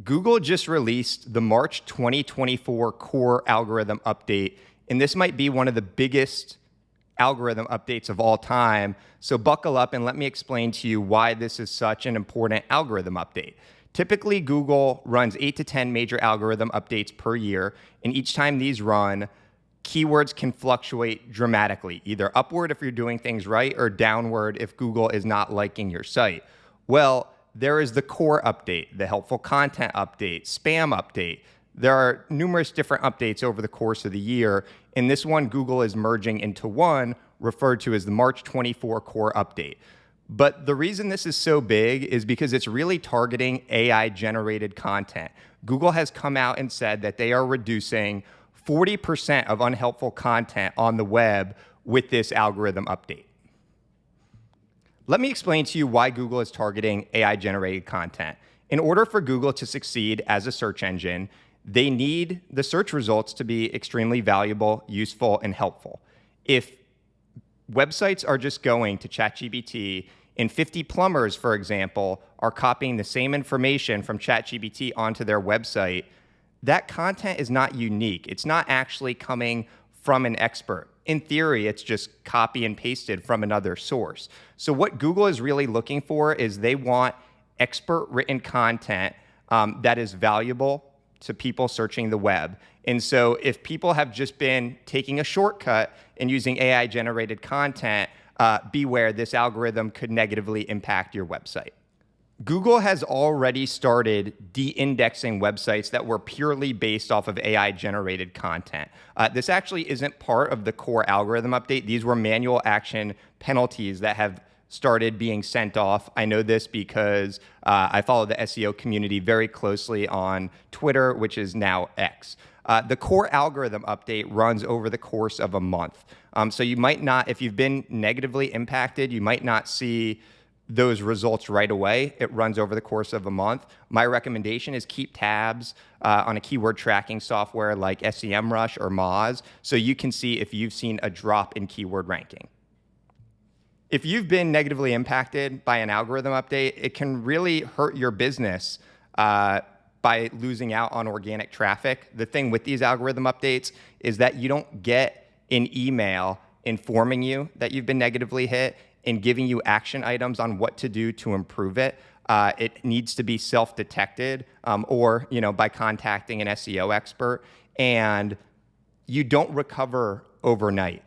Google just released the March 2024 core algorithm update, and this might be one of the biggest algorithm updates of all time. So buckle up and let me explain to you why this is such an important algorithm update. Typically, Google runs 8 to 10 major algorithm updates per year, and each time these run, keywords can fluctuate dramatically, either upward if you're doing things right or downward if Google is not liking your site. Well, there is the core update, the helpful content update, spam update. There are numerous different updates over the course of the year. And this one, Google is merging into one referred to as the March 24 core update. But the reason this is so big is because it's really targeting AI-generated content. Google has come out and said that they are reducing 40% of unhelpful content on the web with this algorithm update. Let me explain to you why Google is targeting AI-generated content. In order for Google to succeed as a search engine, they need the search results to be extremely valuable, useful, and helpful. If websites are just going to ChatGPT and 50 plumbers, for example, are copying the same information from ChatGPT onto their website, that content is not unique. It's not actually coming from an expert. In theory, it's just copy and pasted from another source. So what Google is really looking for is they want expert written content that is valuable to people searching the web. And so if people have just been taking a shortcut and using AI generated content, beware, this algorithm could negatively impact your website. Google has already started de-indexing websites that were purely based off of AI-generated content. This actually isn't part of the core algorithm update. These were manual action penalties that have started being sent off. I know this because I follow the SEO community very closely on Twitter, which is now X. The core algorithm update runs over the course of a month. So you might not, if you've been negatively impacted, you might not see those results right away. It runs over the course of a month. My recommendation is keep tabs on a keyword tracking software like SEMrush or Moz so you can see if you've seen a drop in keyword ranking. If you've been negatively impacted by an algorithm update, it can really hurt your business by losing out on organic traffic. The thing with these algorithm updates is that you don't get an email informing you that you've been negatively hit and giving you action items on what to do to improve it. It needs to be self-detected or by contacting an SEO expert, and you don't recover overnight.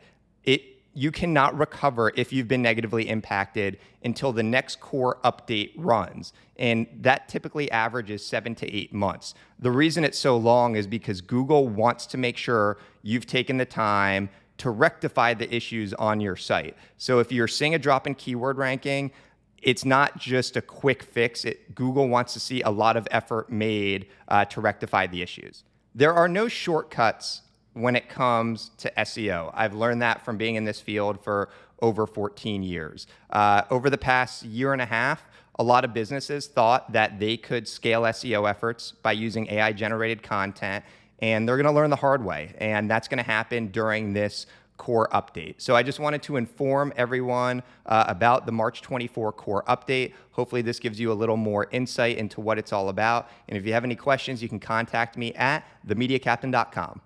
You cannot recover if you've been negatively impacted until the next core update runs, and that typically averages 7 to 8 months. The reason it's so long is because Google wants to make sure you've taken the time to rectify the issues on your site. So if you're seeing a drop in keyword ranking, it's not just a quick fix. Google wants to see a lot of effort made to rectify the issues. There are no shortcuts when it comes to SEO. I've learned that from being in this field for over 14 years. Over the past year and a half, a lot of businesses thought that they could scale SEO efforts by using AI-generated content, and they're gonna learn the hard way, and that's gonna happen during this core update. So I just wanted to inform everyone about the March 24 core update. Hopefully this gives you a little more insight into what it's all about. And if you have any questions, you can contact me at themediacaptain.com.